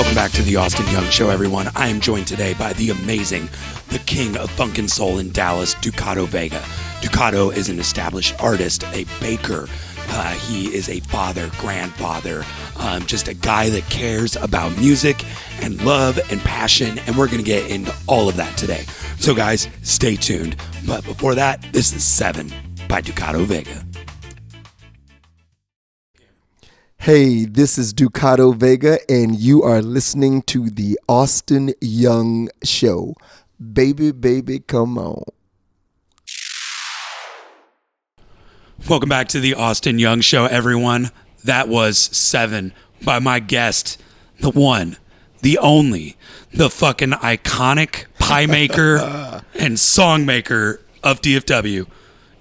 Welcome back to the Austin Young Show, everyone. I am joined today by the amazing, the king of funk and soul in Dallas, Ducado Vega. Ducado is an established artist, a baker. He is a father, grandfather, just a guy that cares about music and love and passion, and we're going to get into all of that today. So guys, stay tuned. But before that, this is 7 by Ducado Vega. Hey, this is Ducado Vega, and you are listening to the Austin Young Show. Baby, baby, come on. Welcome back to the Austin Young Show, everyone. That was 7 by my guest, the one, the only, the fucking iconic pie maker and song maker of DFW,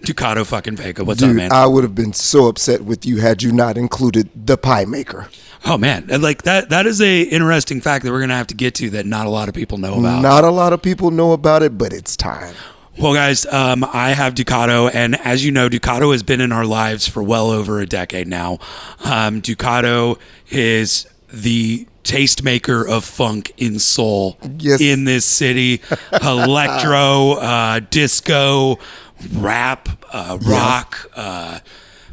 Ducado fucking Vega. What's up, man? I would have been so upset with you had you not included the pie maker. Oh, man. And like that is a interesting fact that we're going to have to get to that not a lot of people know about. Not a lot of people know about it, but it's time. Well, guys, I have Ducado, and as you know, Ducado has been in our lives for well over a decade now. Ducado is the tastemaker of funk in soul in this city. Electro, disco, rap, rock,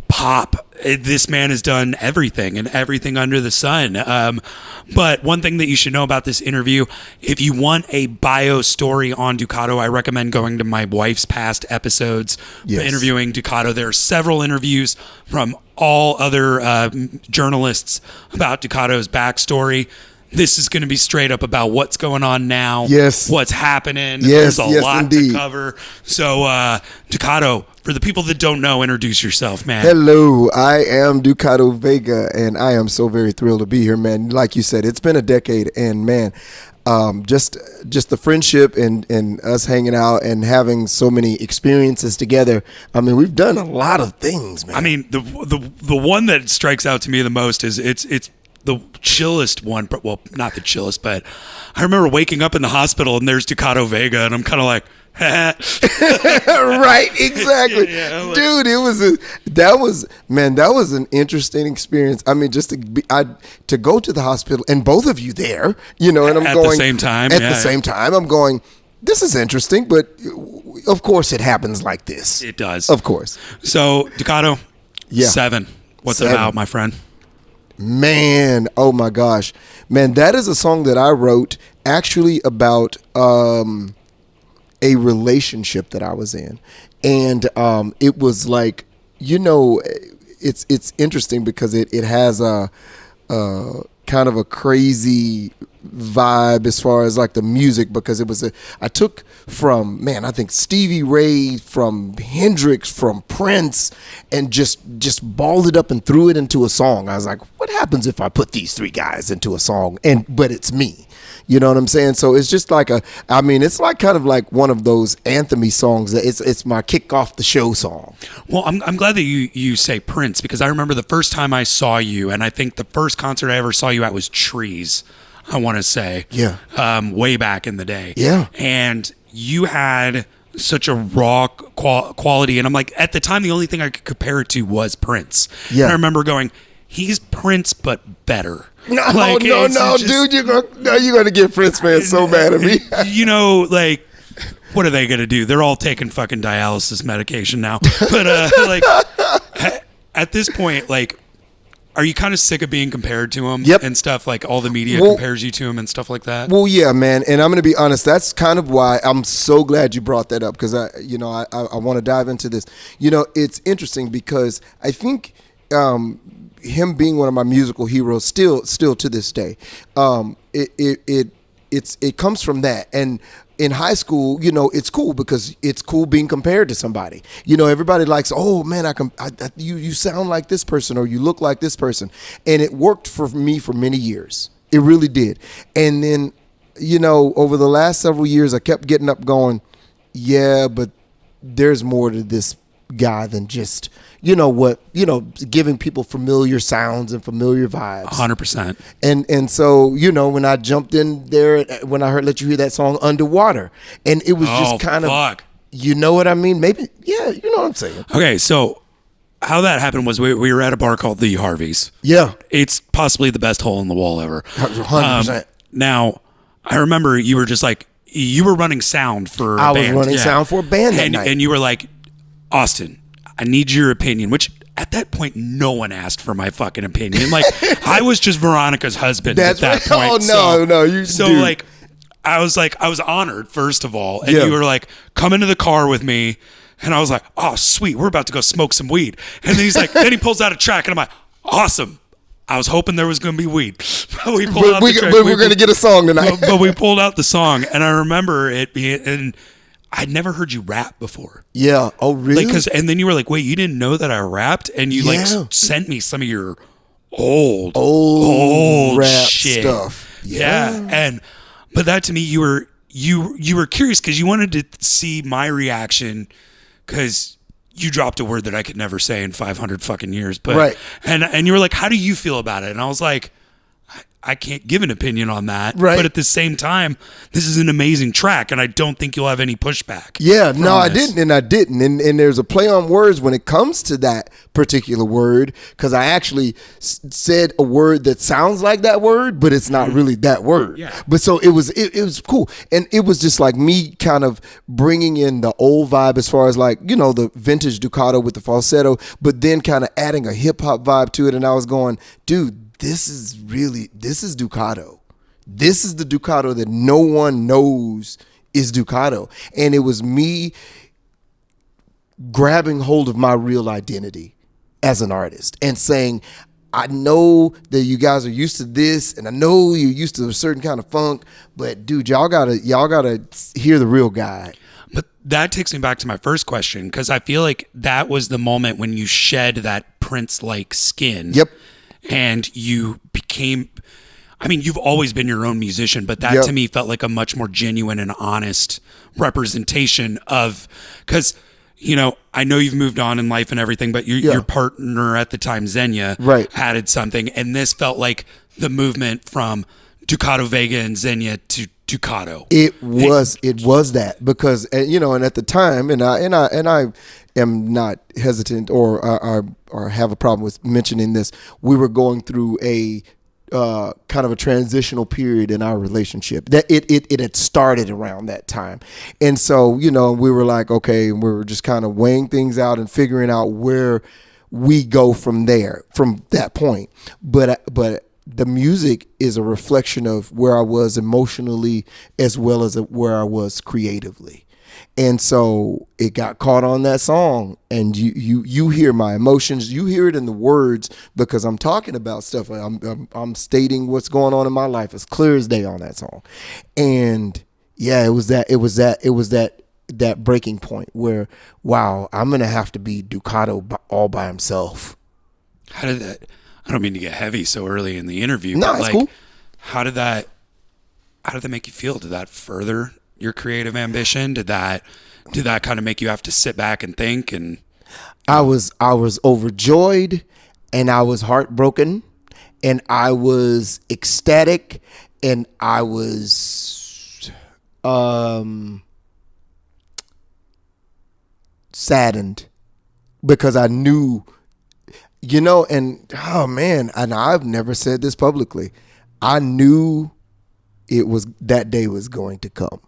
pop. This man has done everything and everything under the sun. But one thing that you should know about this interview, if you want a bio story on Ducado, I recommend going to my wife's past episodes, interviewing Ducado. There are several interviews from all other journalists about Ducado's backstory. This is going to be straight up about what's going on now, what's happening. There's a lot to cover. So, Ducado, for the people that don't know, introduce yourself, man. Hello, I am Ducado Vega, and I am so very thrilled to be here, man. Like you said, it's been a decade, and man, just the friendship and us hanging out and having so many experiences together. I mean, we've done a lot of things, man. I mean, the one that strikes out to me the most is it's the chillest one, well, not the chillest, but I remember waking up in the hospital and there's Ducado Vega, and I'm kind of like, right, exactly. Dude, that was an interesting experience. I mean, just to go to the hospital and both of you there, and I'm at going the same time. At the same time, I'm going, this is interesting, but of course it happens like this. It does. Of course. So, Ducado, 7. What's it about, my friend? Man, oh my gosh. Man, that is a song that I wrote actually about a relationship that I was in. And it was like, it's interesting because it has a kind of a crazy vibe as far as like the music, because I took from, I think Stevie Ray, from Hendrix, from Prince, and just balled it up and threw it into a song. I was like, what happens if I put these 3 guys into a song but it's me? You know what I'm saying? So it's just like it's like kind of like one of those anthem-y songs that it's my kick off the show song. Well, I'm glad that you say Prince, because I remember the first time I saw you, and I think the first concert I ever saw you at was Trees, I want to say. Yeah. Way back in the day. Yeah. And you had such a raw quality, and I'm like, at the time, the only thing I could compare it to was Prince. Yeah. And I remember going, he's Prince, but better. No, dude, you're gonna get Prince fans so mad at me. What are they gonna do? They're all taking fucking dialysis medication now. But at this point, are you kind of sick of being compared to him and stuff? Like all the media compares you to him and stuff like that? Well, yeah, man. And I'm going to be honest. That's kind of why I'm so glad you brought that up, because I want to dive into this. It's interesting because I think him being one of my musical heroes still to this day, it comes from that. And in high school, it's cool because it's cool being compared to somebody. Everybody likes, oh man, you sound like this person, or you look like this person. And it worked for me for many years. It really did. And then, over the last several years, I kept getting up going, yeah, but there's more to this guy than just, giving people familiar sounds and familiar vibes. 100%. And so, when I jumped in there, when I let you hear that song Underwater, and it was just kind of, you know what I mean? Maybe, yeah, you know what I'm saying. Okay, so how that happened was we were at a bar called the Harvey's. Yeah. It's possibly the best hole in the wall ever. 100%. Now, I remember you were just like, you were running sound for a band. I was running sound for a band that night. And you were like, Austin, I need your opinion, which at that point, no one asked for my fucking opinion. Like, I was just Veronica's husband at that point. Oh, no. So, like, I was honored, first of all. And you were like, come into the car with me. And I was like, oh, sweet. We're about to go smoke some weed. And then he's like, then he pulls out a track. And I'm like, awesome. I was hoping there was going to be weed. But we pulled out the track. We're going to get a song tonight. But we pulled out the song. And I remember it being, and I'd never heard you rap before. Yeah. Oh, really? Like, and then you were like, wait, you didn't know that I rapped? And you sent me some of your old rap shit stuff. Yeah. But that to me, you were curious because you wanted to see my reaction because you dropped a word that I could never say in 500 fucking years. But right. And you were like, how do you feel about it? And I was like, I can't give an opinion on that. Right. But at the same time, this is an amazing track, and I don't think you'll have any pushback. Yeah, no, I didn't. And there's a play on words when it comes to that particular word, because I actually said a word that sounds like that word, but it's not really that word. Yeah. But so it was cool. And it was just like me kind of bringing in the old vibe as far as like, you know, the vintage Ducado with the falsetto, but then kind of adding a hip hop vibe to it. And I was going, dude, this is Ducado. This is the Ducado that no one knows is Ducado. And it was me grabbing hold of my real identity as an artist and saying, I know that you guys are used to this, and I know you're used to a certain kind of funk, but dude, y'all gotta hear the real guy. But that takes me back to my first question, because I feel like that was the moment when you shed that Prince-like skin. Yep. And you became, I mean, you've always been your own musician, but that to me felt like a much more genuine and honest representation of, because, you know, I know you've moved on in life and everything, but your partner at the time, Xenia, added something. And this felt like the movement from Ducado Vega and Xenia to Ducado. It was that, because, you know, and at the time, and I am not hesitant or have a problem with mentioning this, we were going through a kind of a transitional period in our relationship. That it had started around that time. And so, you know, we were like, okay, we were just kind of weighing things out and figuring out where we go from there, from that point. But the music is a reflection of where I was emotionally as well as where I was creatively. And so it got caught on that song, and you hear my emotions, you hear it in the words, because I'm talking about stuff. I'm stating what's going on in my life as clear as day on that song. And yeah, it was that breaking point where, wow, I'm going to have to be Ducado all by himself. How did that, I don't mean to get heavy so early in the interview, no, but it's like, cool. How did that make you feel? Did that further your creative ambition? Did that kind of make you have to sit back and think? And I was overjoyed, and I was heartbroken, and I was ecstatic, and I was saddened, because I knew, you know, and oh man, and I've never said this publicly, I knew that day was going to come.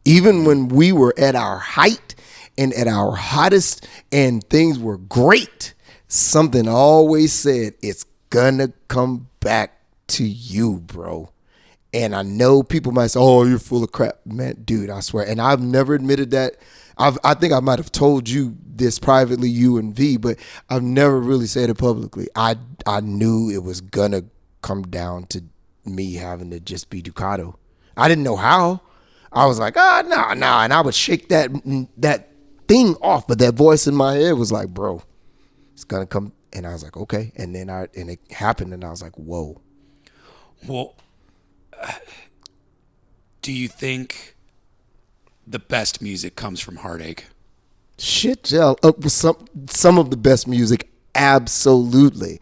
Even when we were at our height and at our hottest and things were great, something always said, it's gonna come back to you, bro. And I know people might say, oh, you're full of crap. Man, dude, I swear. And I've never admitted that. I think I might have told you this privately, you and V, but I've never really said it publicly. I knew it was gonna come down to me having to just be Ducado. I didn't know how. I was like, no, and I would shake that thing off, but that voice in my head was like, bro, it's gonna come. And I was like, okay. And then it happened, and I was like, whoa. Well, do you think the best music comes from heartache? Shit, Jell. Some of the best music, absolutely.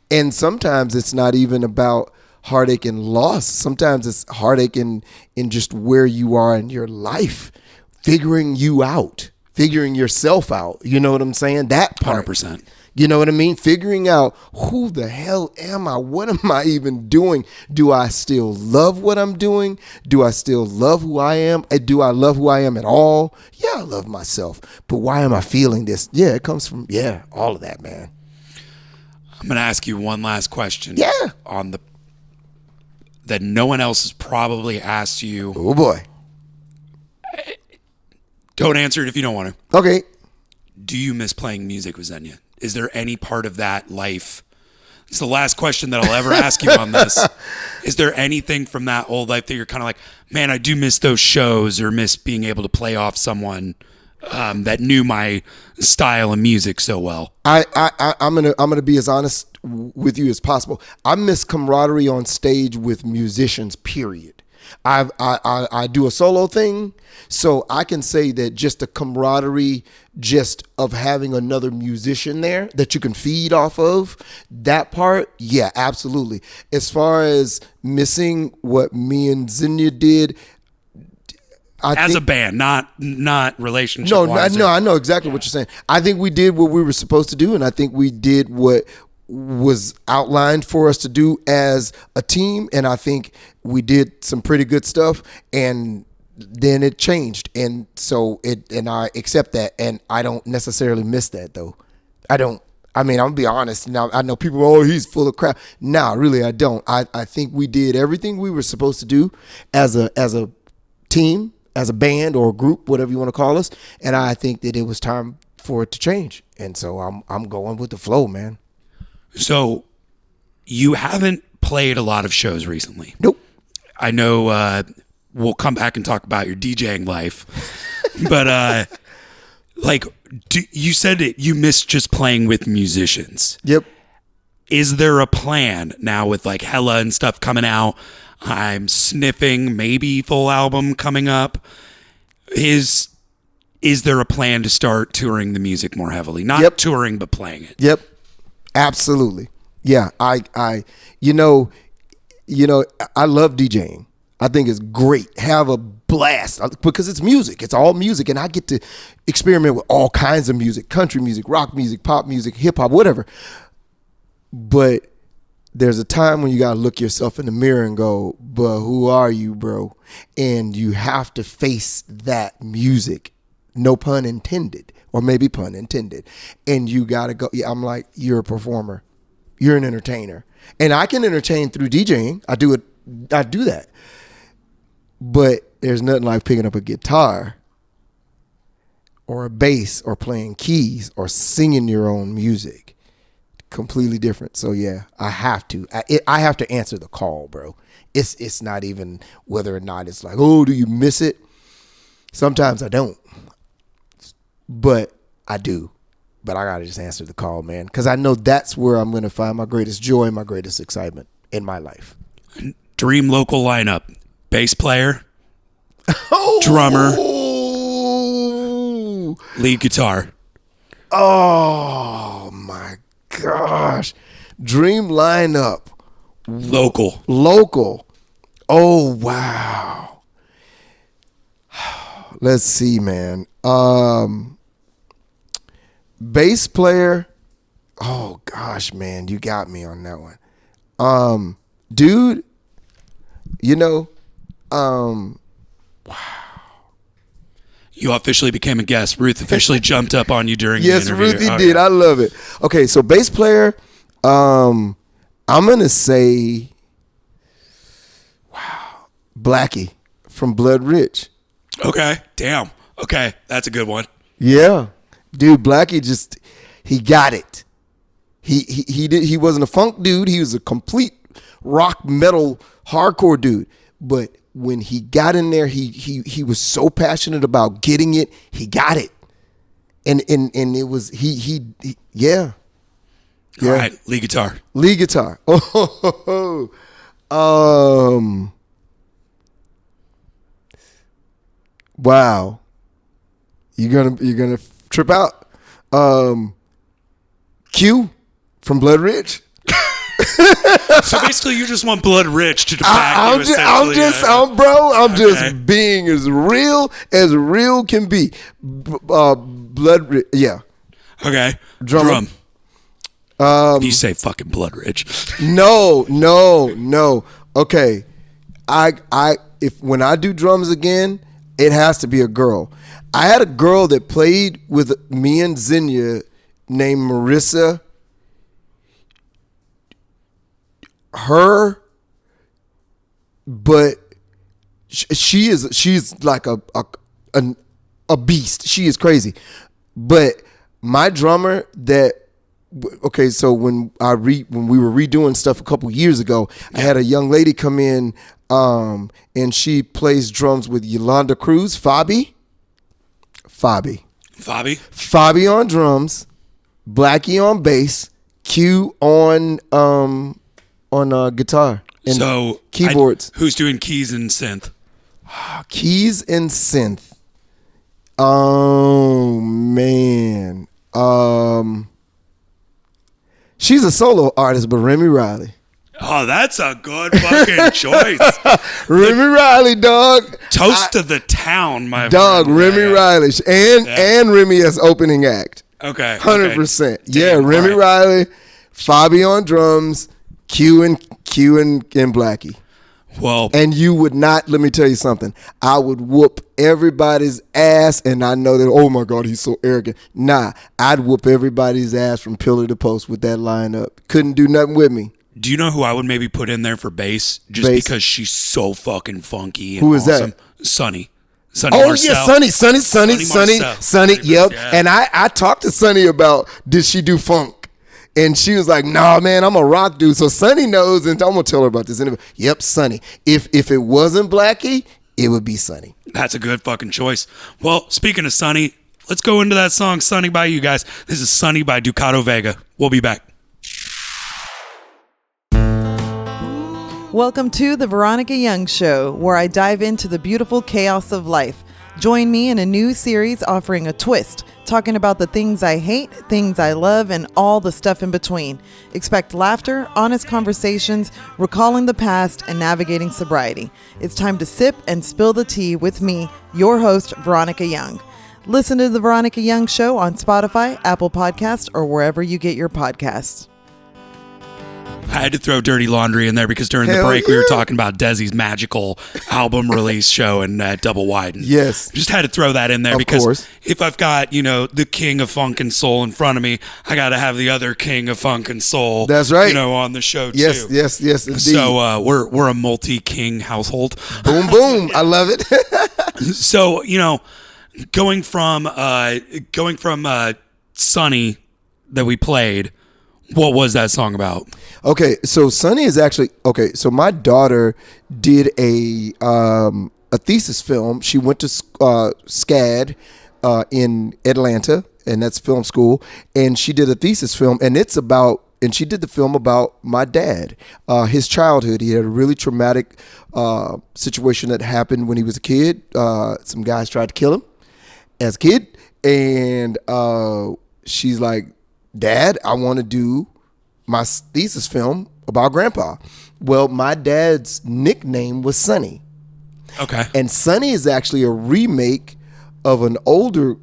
And sometimes it's not even about heartache and loss. Sometimes it's heartache in just where you are in your life, figuring yourself out. You know what I'm saying? That part. 100%. You know what I mean? Figuring out who the hell am I? What am I even doing? Do I still love what I'm doing? Do I still love who I am? Do I love who I am at all? Yeah, I love myself. But why am I feeling this? Yeah, it comes from, all of that, man. I'm going to ask you one last question. Yeah. That no one else has probably asked you. Oh, boy. Don't answer it if you don't want to. Okay. Do you miss playing music with Xenia? Is there any part of that life? It's the last question that I'll ever ask you on this. Is there anything from that old life that you're kind of like, man, I do miss those shows or miss being able to play off someone that knew my style of music so well? I'm gonna be as honest with you as possible. I miss camaraderie on stage with musicians. Period. I do a solo thing, so I can say that just the camaraderie, just of having another musician there that you can feed off of, that part, yeah, absolutely. As far as missing what me and Xenia did, as a band, not relationship. No, I know exactly what you're saying. I think we did what we were supposed to do, and I think we did what was outlined for us to do as a team, and I think we did some pretty good stuff, and then it changed, and I accept that, and I don't necessarily miss that though. I mean, I'm gonna be honest. Now I know people, he's full of crap. No, really I don't. I think we did everything we were supposed to do as a team, as a band or a group, whatever you want to call us, and I think that it was time for it to change, and so I'm going with the flow, man. So you haven't played a lot of shows recently. Nope. I know we'll come back and talk about your DJing life, but you said that you miss just playing with musicians. Yep. Is there a plan now with like Hella and stuff coming out? I'm sniffing maybe full album coming up. Is there a plan to start touring the music more heavily? Not touring, but playing it. Yep. Absolutely. Yeah. I love DJing. I think it's great. Have a blast because it's music. It's all music. And I get to experiment with all kinds of music, country music, rock music, pop music, hip hop, whatever. But there's a time when you got to look yourself in the mirror and go, but who are you, bro? And you have to face that music. No pun intended, or maybe pun intended. And you got to go. Yeah, I'm like, you're a performer. You're an entertainer. And I can entertain through DJing. I do that. But there's nothing like picking up a guitar or a bass or playing keys or singing your own music. Completely different. So yeah, I have to. I have to answer the call, bro. It's not even whether or not it's like, oh, do you miss it? Sometimes I don't. But I do. But I got to just answer the call, man. Because I know that's where I'm going to find my greatest joy and my greatest excitement in my life. Dream local lineup. Bass player. Drummer. Lead guitar. Oh, my gosh. Dream lineup. Local. Oh, wow. Let's see, man. Bass player. Oh gosh, man, you got me on that one. Dude, wow. You officially became a guest. Ruth officially jumped up on you during the interview. Yes, Ruthie did. Yeah. I love it. Okay, so bass player, I'm gonna say, wow, Blackie from Blood Rich. Okay, damn. Okay, that's a good one. Yeah, dude, Blackie he got it. He wasn't a funk dude. He was a complete rock metal hardcore dude. But when he got in there, he was so passionate about getting it. He got it, and it was yeah. All right, lead guitar. Wow. You're gonna trip out. Q from Blood Rich. So basically, you just want Blood Rich to back you. I'm just being as real can be. Blood Rich, yeah. Okay. Drum. If you say fucking Blood Ridge. No. Okay, if when I do drums again, it has to be a girl. I had a girl that played with me and Xenia named Marissa. But she's like a beast. She is crazy. But my drummer so when we were redoing stuff a couple years ago, I had a young lady come in, and she plays drums with Yolanda Cruz, Fabi on drums, Blackie on bass, Q on guitar and keyboards. Who's doing keys and synth? Keys and synth. Oh man. She's a solo artist, but Remy Riley. Oh, that's a good fucking choice. Remy Riley, dog. Toast to the town, my dog. friend. Remy Riley and Remy as opening act. Okay. 100%. Okay. Yeah, Remy Riley, Fabi on drums, Q and Blackie. Well, and you would not, let me tell you something, I would whoop everybody's ass, and I know that, oh my God, he's so arrogant. Nah, I'd whoop everybody's ass from pillar to post with that lineup. Couldn't do nothing with me. Do you know who I would maybe put in there for bass? Just because she's so fucking funky and who is awesome. that? Sonny. Oh Marcel. yeah, Sonny. Yep. Yeah. And I talked to Sonny about, did she do funk? And she was like, nah, man, I'm a rock dude. So Sonny knows, and I'm going to tell her about this. Yep, Sonny. If it wasn't Blackie, it would be Sonny. That's a good fucking choice. Well, speaking of Sonny, let's go into that song, Sonny by you guys. This is Sonny by Ducado Vega. We'll be back. Welcome to the Veronica Young Show, where I dive into the beautiful chaos of life. Join me in a new series offering a twist, talking about the things I hate, things I love, and all the stuff in between. Expect laughter, honest conversations, recalling the past, and navigating sobriety. It's time to sip and spill the tea with me, your host, Veronica Young. Listen to the Veronica Young Show on Spotify, Apple Podcasts, or wherever you get your podcasts. I had to throw Dirty Laundry in there because during the break we were talking about Desi's magical album release show and Double Widen. Yes. Just had to throw that in there of because course. If I've got, the king of funk and soul in front of me, I got to have the other king of funk and soul. That's right. On the show too. Yes, indeed. So we're a multi-king household. Boom, boom. I love it. So, going from Sunny that we played, what was that song about? Okay, so Sonny is actually so my daughter did a thesis film. She went to SCAD in Atlanta, and that's film school. And she did a thesis film, and she did the film about my dad, his childhood. He had a really traumatic situation that happened when he was a kid. Some guys tried to kill him as a kid, and she's like, Dad, I want to do my thesis film about Grandpa. Well, my dad's nickname was Sonny. Okay. And Sonny is actually a remake of an older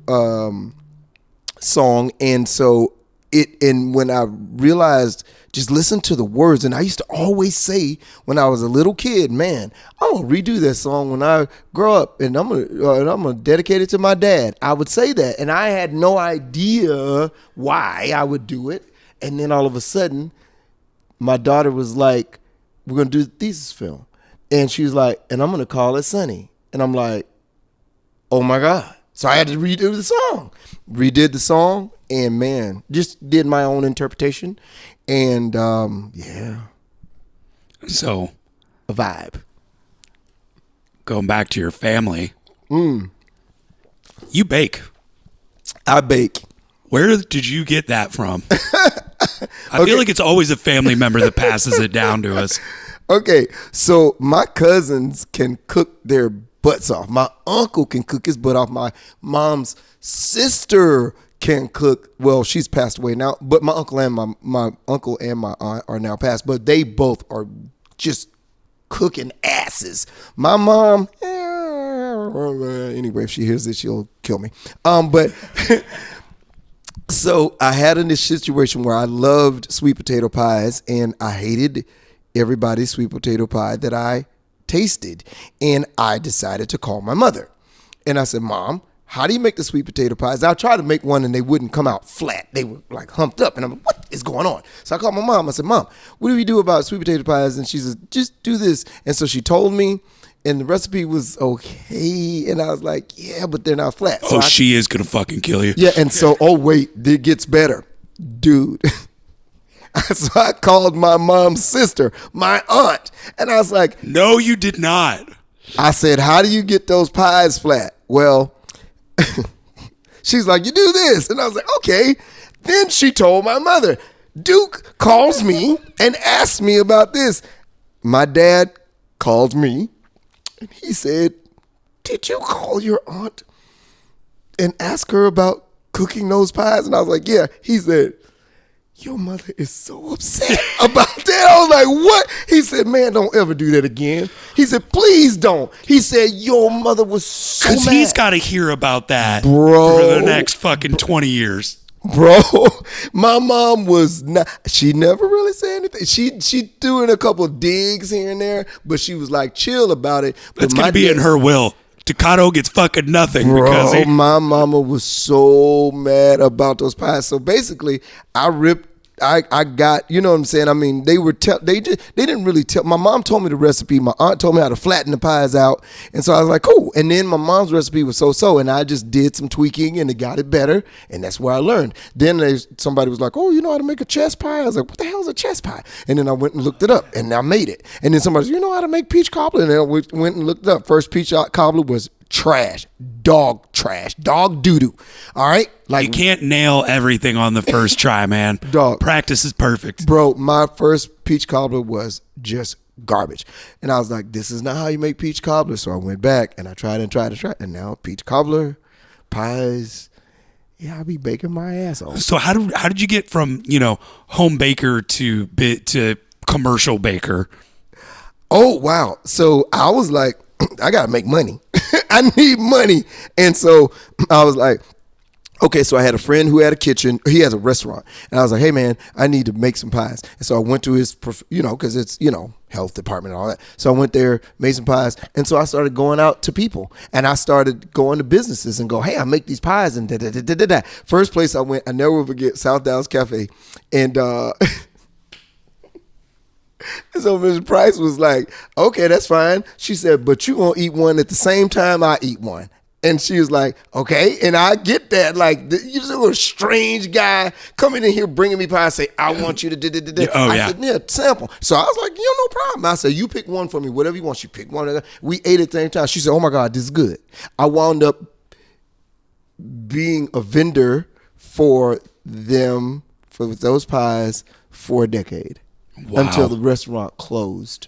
song. And so when I realized, just listen to the words. And I used to always say when I was a little kid, man, I'm gonna redo that song when I grow up, and I'm gonna dedicate it to my dad. I would say that, and I had no idea why I would do it. And then all of a sudden, my daughter was like, we're gonna do the thesis film, and she was like, and I'm gonna call it Sonny. And I'm like, oh my God. So I had to redo the song. Redid the song, and man, just did my own interpretation. And yeah. So a vibe. Going back to your family. You bake. I bake. Where did you get that from? I feel like it's always a family member that passes it down to us. Okay, so my cousins can cook their butts off. My uncle can cook his butt off. My mom's sister can cook. Well, she's passed away now, but my uncle and my uncle and my aunt are now passed. But they both are just cooking asses. My mom, anyway, if she hears this, she'll kill me. But So I had in this situation where I loved sweet potato pies and I hated everybody's sweet potato pie that I tasted. And I decided to call my mother. And I said, Mom, how do you make the sweet potato pies? I tried to make one and they wouldn't come out flat. They were like humped up. And I'm like, what is going on? So I called my mom. I said, Mom, what do we do about sweet potato pies? And she said, just do this. And so she told me, and the recipe was okay. And I was like, yeah, but they're not flat. So she is going to fucking kill you. Yeah, and so, oh, wait, it gets better. Dude. So I called my mom's sister, my aunt, and I was like, no, you did not. I said, how do you get those pies flat? Well, she's like, you do this. And I was like, okay. Then she told my mother. Duke calls me and asks me about this. My dad called me. And he said, did you call your aunt and ask her about cooking those pies? And I was like, yeah. He said, your mother is so upset about that. I was like, what? He said, man, don't ever do that again. He said, please don't. He said, your mother was so mad. Because he's got to hear about that Bro. for the next fucking 20 years. Bro, my mom was not, she never really said anything. She threw in a couple digs here and there, but she was like chill about it. That's going to be in her will. Ducado gets fucking nothing. Bro, because my mama was so mad about those pies. So basically, I got, you know what I'm saying? I mean, they didn't really tell. My mom told me the recipe. My aunt told me how to flatten the pies out. And so I was like, cool. And then my mom's recipe was so. And I just did some tweaking and it got it better. And that's where I learned. Then somebody was like, oh, you know how to make a chess pie? I was like, what the hell is a chess pie? And then I went and looked it up and I made it. And then somebody said, you know how to make peach cobbler? And then I went and looked it up. First peach cobbler was trash, dog doo-doo. All right? Like, you can't nail everything on the first try, man. Dog. Practice is perfect. Bro, my first peach cobbler was just garbage. And I was like, this is not how you make peach cobbler. So I went back and I tried. And now peach cobbler, pies, yeah, I'll be baking my ass off. So how did you get from, home baker to commercial baker? Oh, wow. So I was like, I got to make money. I need money. And so I was like, okay, so I had a friend who had a kitchen. He has a restaurant. And I was like, hey, man, I need to make some pies. And so I went to his, because it's, health department and all that. So I went there, made some pies. And so I started going out to people. And I started going to businesses and go, hey, I make these pies and da-da-da-da-da. First place I went, I never will forget, South Dallas Cafe. And so Ms. Price was like, okay, that's fine. She said, but you gonna eat one at the same time I eat one. And she was like, okay. And I get that. Like, you're just a little strange guy coming in here bringing me pie and say, I want you to da-da-da-da. I said, yeah, sample. So I was like, no problem. I said, you pick one for me, whatever you want. She picked one. We ate at the same time. She said, oh my God, this is good. I wound up being a vendor for them, for those pies, for a decade. Wow. Until the restaurant closed,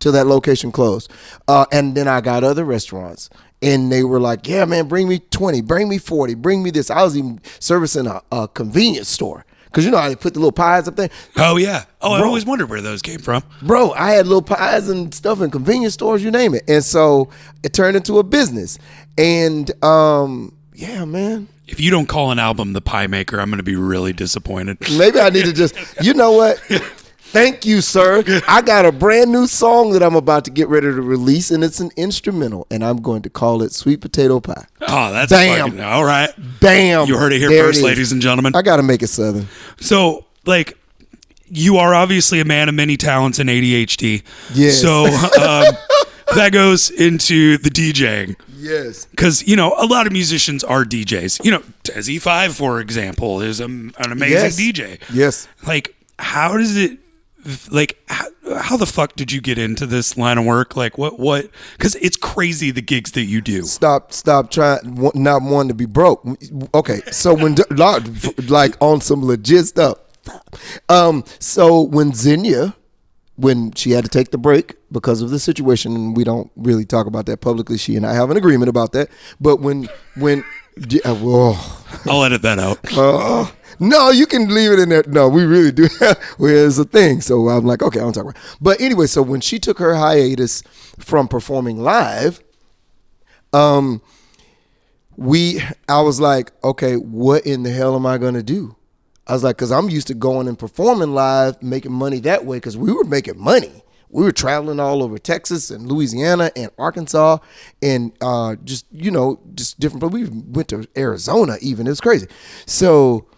till that location closed. And then I got other restaurants and they were like, yeah, man, bring me 20, bring me 40, bring me this. I was even servicing a convenience store. Cause you know how they put the little pies up there? Oh yeah. Oh, I always wondered where those came from. Bro, I had little pies and stuff in convenience stores, you name it. And so it turned into a business. And yeah, man. If you don't call an album The Pie Maker, I'm going to be really disappointed. Maybe I need to just, you know what? Thank you, sir. I got a brand new song that I'm about to get ready to release, and it's an instrumental, and I'm going to call it Sweet Potato Pie. Oh, that's fucking, all right. Bam. You heard it here first, ladies and gentlemen. I got to make it Southern. So, you are obviously a man of many talents and ADHD. Yes. So, that goes into the DJing. Yes. Because, a lot of musicians are DJs. Desi 5, for example, is an amazing DJ. Yes. How does it... how the fuck did you get into this line of work? What? Because it's crazy the gigs that you do. Stop trying, not wanting to be broke. Okay, so when, on some legit stuff. So when Xenia, when she had to take the break because of the situation, and we don't really talk about that publicly, she and I have an agreement about that. But when I'll edit that out. No, you can leave it in there. No, we really do. It's a thing. So I'm like, okay, I don't talk about it. But anyway, so when she took her hiatus from performing live, I was like, okay, what in the hell am I going to do? I was like, because I'm used to going and performing live, making money that way, because we were making money. We were traveling all over Texas and Louisiana and Arkansas and just different. But we went to Arizona even. It was crazy. So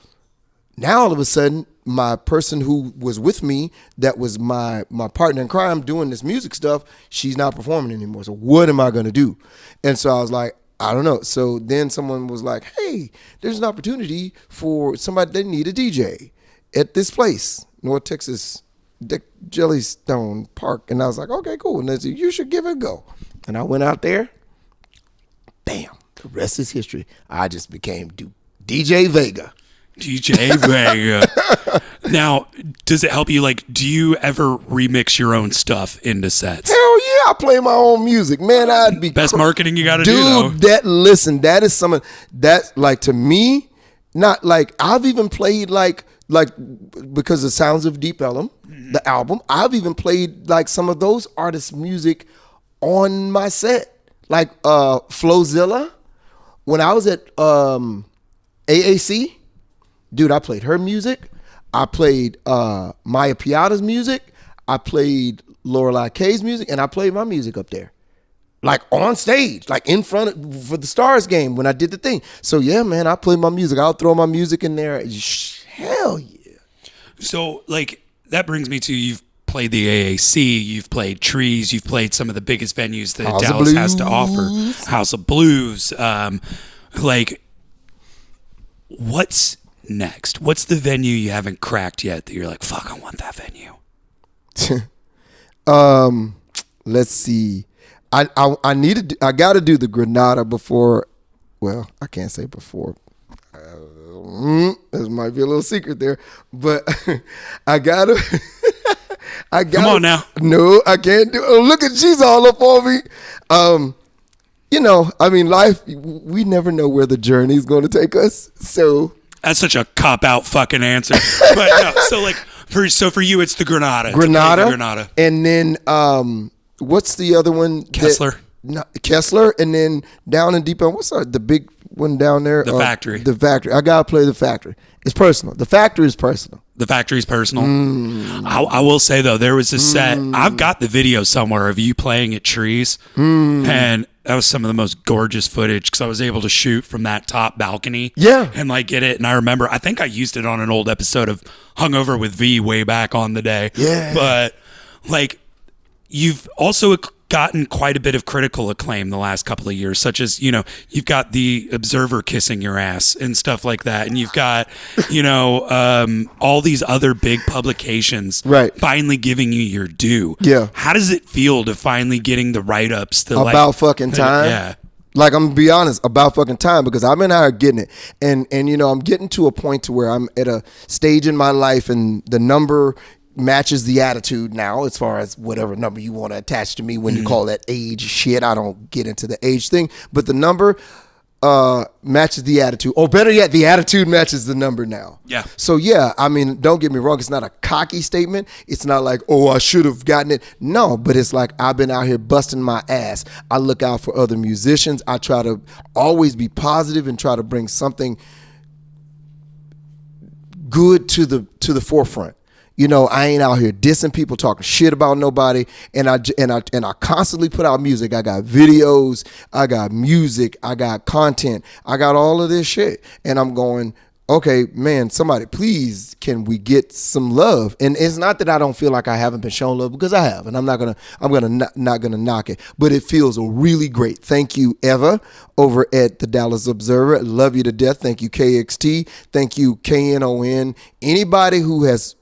now all of a sudden, my person who was with me, that was my partner in crime doing this music stuff, she's not performing anymore. So what am I going to do? And so I was like, I don't know. So then someone was like, hey, there's an opportunity for somebody that need a DJ at this place, North Texas Jellystone Park. And I was like, okay, cool. And they said, you should give it a go. And I went out there. Bam. The rest is history. I just became DJ Vega. DJ Vega. Now, does it help you? Like, do you ever remix your own stuff into sets? Hell yeah, I play my own music, man. I'd be best marketing you got to do, though. That is some of that. Like, to me, not like I've even played like because of Sounds of Deep Ellum, the album. I've even played like some of those artists' music on my set, like Flowzilla. When I was at AAC. Dude, I played her music. I played Maya Piata's music. I played Lorelei K's music, and I played my music up there, like on stage, like in front for the Stars game when I did the thing. So yeah, man, I play my music. I'll throw my music in there. Hell yeah. So like that brings me to you've played the AAC, you've played Trees, you've played some of the biggest venues that Dallas has to offer. House of Blues. Like, what's next? What's the venue you haven't cracked yet that you're like, fuck, I want that venue? Let's see. I got to do the Granada before. Well, I can't say before. This might be a little secret there, but I gotta. Come on now. No, I can't do. Oh, look at, she's all up on me. I mean, life. We never know where the journey is going to take us. So. That's such a cop-out fucking answer. But no, so for you, it's the Granada. Granada. And then what's the other one? Kessler. Kessler. And then down in Deep End, what's the big one down there? The Factory. The Factory. I got to play the Factory. It's personal. The Factory is personal. The Factory's personal. I will say, though, there was a set. I've got the video somewhere of you playing at Trees. And that was some of the most gorgeous footage because I was able to shoot from that top balcony. Yeah. And like get it. And I remember, I think I used it on an old episode of Hungover with V way back on the day. Yeah. But like, you've also gotten quite a bit of critical acclaim the last couple of years, such as, you've got the Observer kissing your ass and stuff like that. And you've got, all these other big publications finally giving you your due. Yeah. How does it feel to finally getting the write-ups? About fucking time? Yeah. Like, I'm gonna be honest, about fucking time, because I've been out here getting it. And I'm getting to a point to where I'm at a stage in my life and the number matches the attitude now, as far as whatever number you want to attach to me when you call that age shit. I don't get into the age thing, but the number matches the attitude, or better yet, the attitude matches the number now. Yeah. So yeah, I mean, don't get me wrong, it's not a cocky statement. It's not like, oh, I should have gotten it. No, but it's like, I've been out here busting my ass. I look out for other musicians. I try to always be positive and try to bring something good to the forefront. I ain't out here dissing people, talking shit about nobody, and I constantly put out music. I got videos, I got music, I got content, I got all of this shit, and I'm going, okay, man, somebody, please, can we get some love? And it's not that I don't feel like I haven't been shown love, because I have, and I'm not gonna knock it, but it feels really great. Thank you, Eva, over at the Dallas Observer. Love you to death. Thank you, KXT. Thank you, KNON. Anybody who has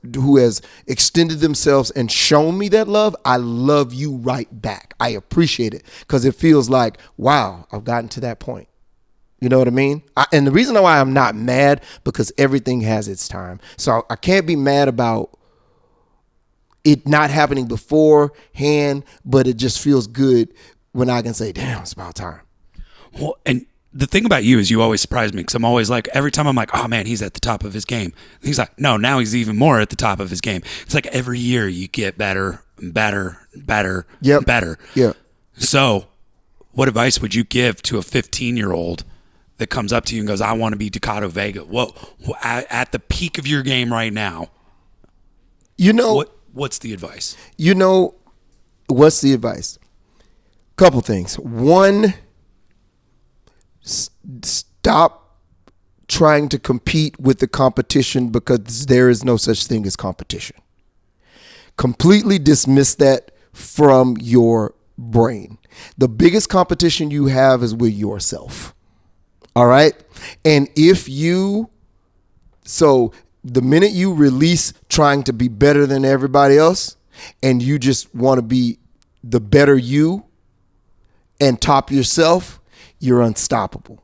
extended themselves and shown me that love, I love you right back. I appreciate it, because it feels like, wow, I've gotten to that point. You know what I mean? And the reason why I'm not mad, because everything has its time. So I can't be mad about it not happening beforehand, but it just feels good when I can say, damn, it's about time. Well, and the thing about you is you always surprise me, because I'm always like, every time I'm like, oh man, he's at the top of his game. And he's like, no, now he's even more at the top of his game. It's like every year you get better and better, better, better. Yeah. So what advice would you give to a 15-year-old that comes up to you and goes, I want to be Ducado Vega. What at the peak of your game right now, what's the advice? What's the advice? Couple things. One, stop trying to compete with the competition, because there is no such thing as competition. Completely dismiss that from your brain. The biggest competition you have is with yourself. All right? And so the minute you release trying to be better than everybody else, and you just want to be the better you and top yourself, you're unstoppable.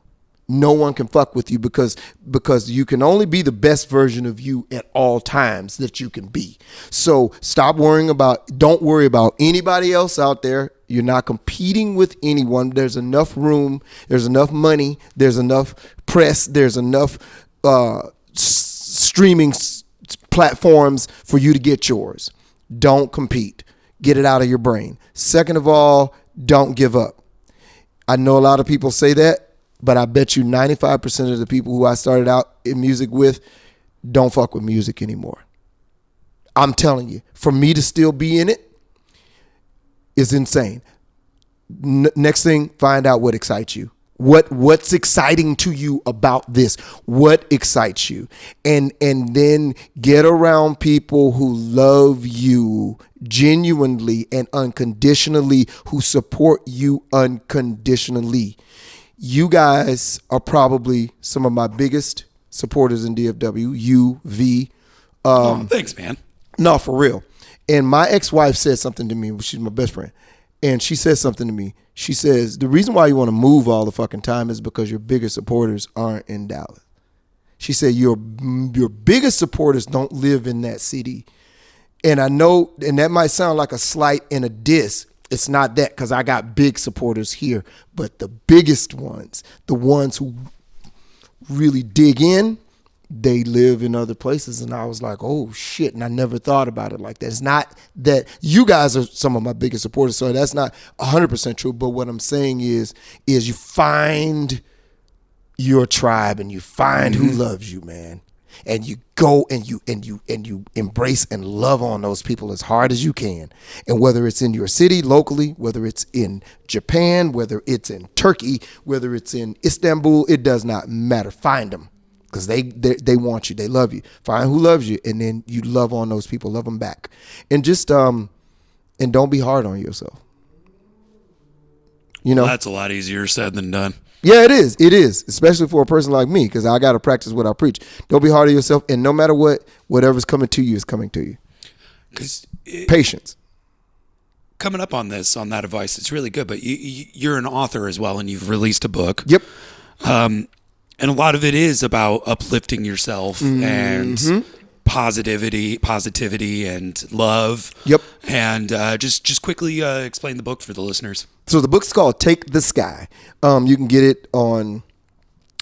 No one can fuck with you because you can only be the best version of you at all times that you can be. So don't worry about anybody else out there. You're not competing with anyone. There's enough room. There's enough money. There's enough press. There's enough streaming platforms for you to get yours. Don't compete. Get it out of your brain. Second of all, don't give up. I know a lot of people say that, but I bet you 95% of the people who I started out in music with don't fuck with music anymore. I'm telling you, for me to still be in it is insane. Next thing, find out what excites you. What's exciting to you about this? What excites you? And then get around people who love you genuinely and unconditionally, who support you unconditionally. You guys are probably some of my biggest supporters in DFW. You, V. Thanks, man. No, for real. And my ex-wife said something to me. She's my best friend. And she said something to me. She says, the reason why you want to move all the fucking time is because your biggest supporters aren't in Dallas. She said, your biggest supporters don't live in that city. And I know, and that might sound like a slight and a diss. It's not that, because I got big supporters here. But the biggest ones, the ones who really dig in, they live in other places. And I was like, oh shit. And I never thought about it like that. It's not that you guys are some of my biggest supporters, so that's not 100% true. But what I'm saying is you find your tribe and you find who loves you, man. And you go and you embrace and love on those people as hard as you can. And whether it's in your city locally, whether it's in Japan, whether it's in Turkey, whether it's in Istanbul, it does not matter. Find them. Because they want you, they love you. Find who loves you, and then you love on those people, love them back, and just and don't be hard on yourself. Well, that's a lot easier said than done. Yeah, it is. It is, especially for a person like me, because I got to practice what I preach. Don't be hard on yourself, and no matter whatever's coming to you is coming to you. Because patience. Coming up on that advice, it's really good. But you're an author as well, and you've released a book. Yep. And a lot of it is about uplifting yourself and positivity and love. Yep. And just quickly explain the book for the listeners. So the book's called Take the Sky. You can get it on,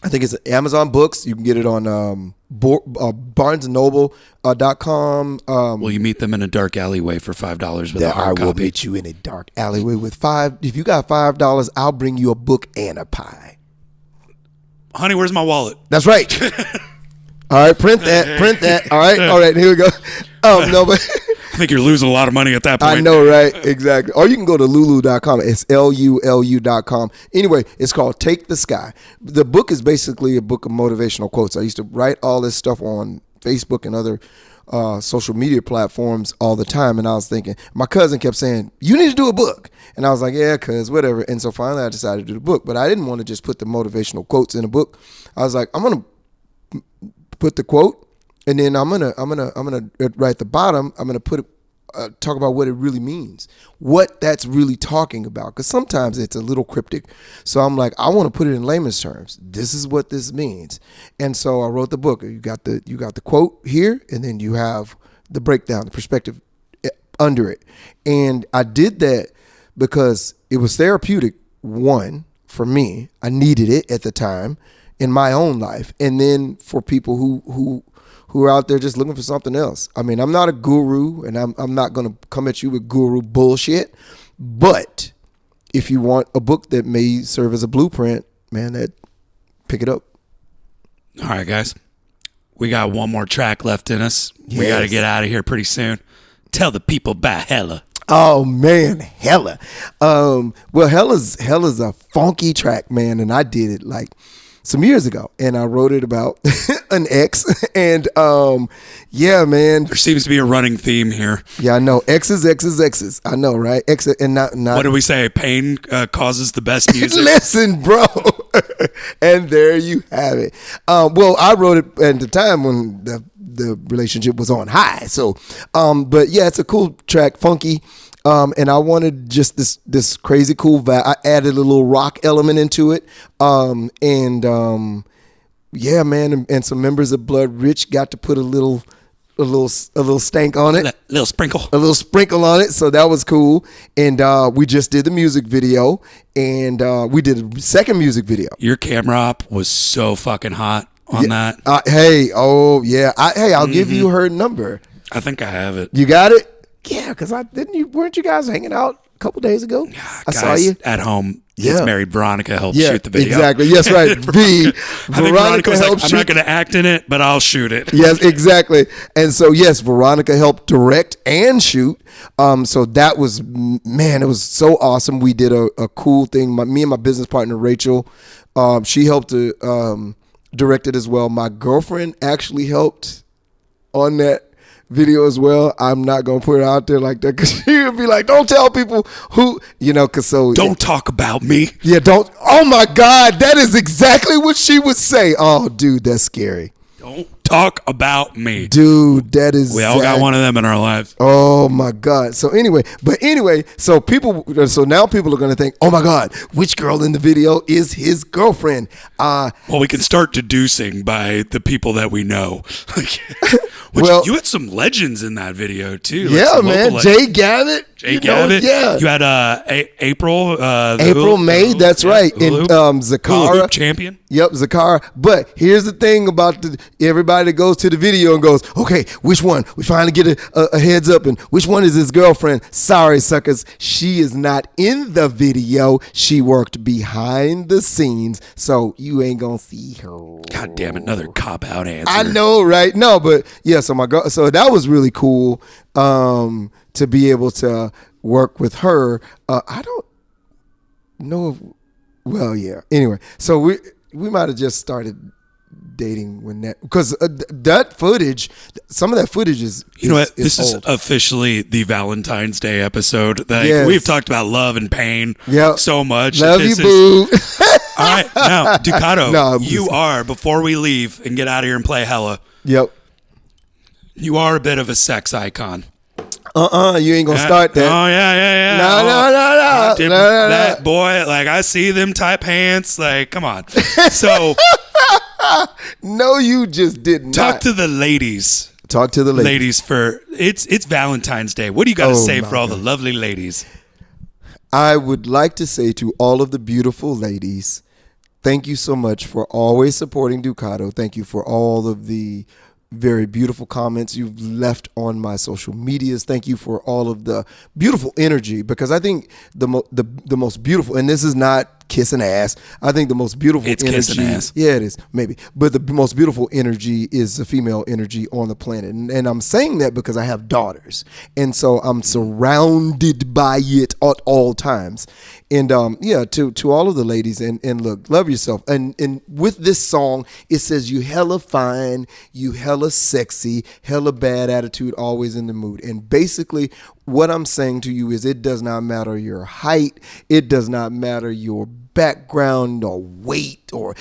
I think it's Amazon Books. You can get it on BarnesandNoble.com. Will you meet them in a dark alleyway for $5 with a hard copy? I will meet you in a dark alleyway with $5. If you got $5, I'll bring you a book and a pie. Honey, where's my wallet? That's right. All right, print that. All right, here we go. No, but I think you're losing a lot of money at that point. I know, right? Exactly. Or you can go to lulu.com. It's LULU.com. Anyway, it's called Take the Sky. The book is basically a book of motivational quotes. I used to write all this stuff on Facebook and other social media platforms all the time, and I was thinking, my cousin kept saying, you need to do a book, and I was like, yeah, cuz whatever. And so finally I decided to do the book, but I didn't want to just put the motivational quotes in a book. I was like, I'm gonna put the quote, and then I'm gonna right at the bottom, I'm gonna put talk about what it really means, what that's really talking about, because sometimes it's a little cryptic. So I'm like, I want to put it in layman's terms. This is what this means. And so I wrote the book. You got the quote here, and then you have the breakdown, the perspective under it. And I did that because it was therapeutic. One, for me, I needed it at the time in my own life, and then for people who are out there just looking for something else. I mean, I'm not a guru, and I'm not going to come at you with guru bullshit. But if you want a book that may serve as a blueprint, man, that pick it up. All right, guys. We got one more track left in us. We Yes. got to get out of here pretty soon. Tell the people about Hella. Oh man, Hella. Well, Hella's a funky track, man, and I did it like some years ago, and I wrote it about an ex, and yeah, man. There seems to be a running theme here. Yeah, I know. Exes. I know, right? Ex and not. What do we say? Pain causes the best music. Listen, bro. And there you have it. Well, I wrote it at the time when the relationship was on high. So, but yeah, it's a cool track, funky. And I wanted just this crazy cool vibe. I added a little rock element into it. Yeah, man, and some members of Blood Rich got to put a little stank on it. Little sprinkle. A little sprinkle on it, so that was cool. And we just did the music video, and we did a second music video. Your camera op was so fucking hot on that. I'll give you her number. I think I have it. You got it? Yeah, because weren't you guys hanging out a couple days ago? I saw you at home. Yeah. His married Veronica helped shoot the video. Exactly. Yes, right. I think Veronica was like, I'm not going to act in it, but I'll shoot it. Yes, exactly. And so, yes, Veronica helped direct and shoot. So that was, man, it was so awesome. We did a cool thing. Me and my business partner, Rachel, she helped to direct it as well. My girlfriend actually helped on that video as well. I'm not gonna put it out there like that because she would be like, don't tell people who, because so don't talk about me. Yeah, don't. Oh my God, that is exactly what she would say. Oh, dude, that's scary. Don't talk about me, dude. That is. We all got one of them in our lives. Oh my God. So anyway, so now people are gonna think, oh my God, which girl in the video is his girlfriend? Well, we can start deducing by the people that we know. You had some legends in that video too. Yeah, man. Jay Gavitt. Yeah. You had April. May. That's right. And Zakara champion. Yep, Zakara. But here's the thing about everybody that goes to the video and goes, okay, which one? We finally get a heads up, and which one is his girlfriend? Sorry, suckers. She is not in the video. She worked behind the scenes, so you ain't gonna see her. God damn it, another cop-out answer. I know, right? No, but yeah, so that was really cool to be able to work with her. I don't know. Well, yeah. Anyway, so we might have just started dating when that, because that footage, some of that footage is this is officially the Valentine's Day episode. We've talked about love and pain so much. Love you, boo. All right, now Ducado, you are, before we leave and get out of here and play Hella. Yep. You are a bit of a sex icon. You ain't gonna start that. Oh yeah. No. That boy, like, I see them tight pants. Like, come on. So, no, you just did not. Talk to the ladies. Talk to the ladies for it's Valentine's Day. What do you got to say for all the lovely ladies? I would like to say to all of the beautiful ladies, thank you so much for always supporting Ducado. Thank you for all of the very beautiful comments you've left on my social medias. Thank you for all of the beautiful energy, because I think the most beautiful, and this is not kissing ass, I think the most beautiful energy, kissing ass. Yeah, it is, maybe, but the most beautiful energy is the female energy on the planet, and I'm saying that because I have daughters, and so I'm surrounded by it at all times. And to all of the ladies, and look, love yourself. And with this song, it says you hella fine, you hella sexy, hella bad attitude, always in the mood. And basically what I'm saying to you is, it does not matter your height, it does not matter your background or weight or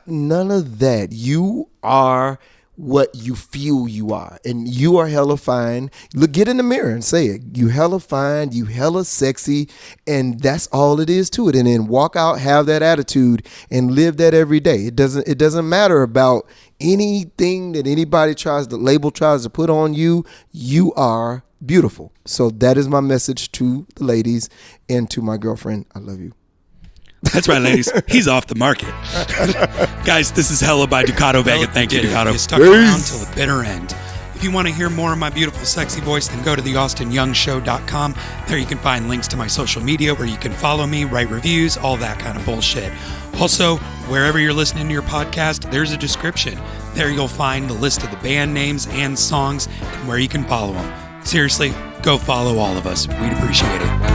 none of that. You are what you feel you are, and you are hella fine. Look, get in the mirror and say it. You hella fine, you hella sexy, and that's all it is to it. And then walk out, have that attitude, and live that every day. It doesn't matter about anything that anybody tries to put on you. You are beautiful. So that is my message to the ladies and to my girlfriend. I love you. That's right, ladies. He's off the market. Guys, this is Hella by Ducado Vega. Thank you, Ducado. You stuck around till the bitter end. If you want to hear more of my beautiful, sexy voice, then go to theaustinyoungshow.com. There you can find links to my social media where you can follow me, write reviews, all that kind of bullshit. Also, wherever you're listening to your podcast, there's a description. There you'll find the list of the band names and songs and where you can follow them. Seriously, go follow all of us. We'd appreciate it.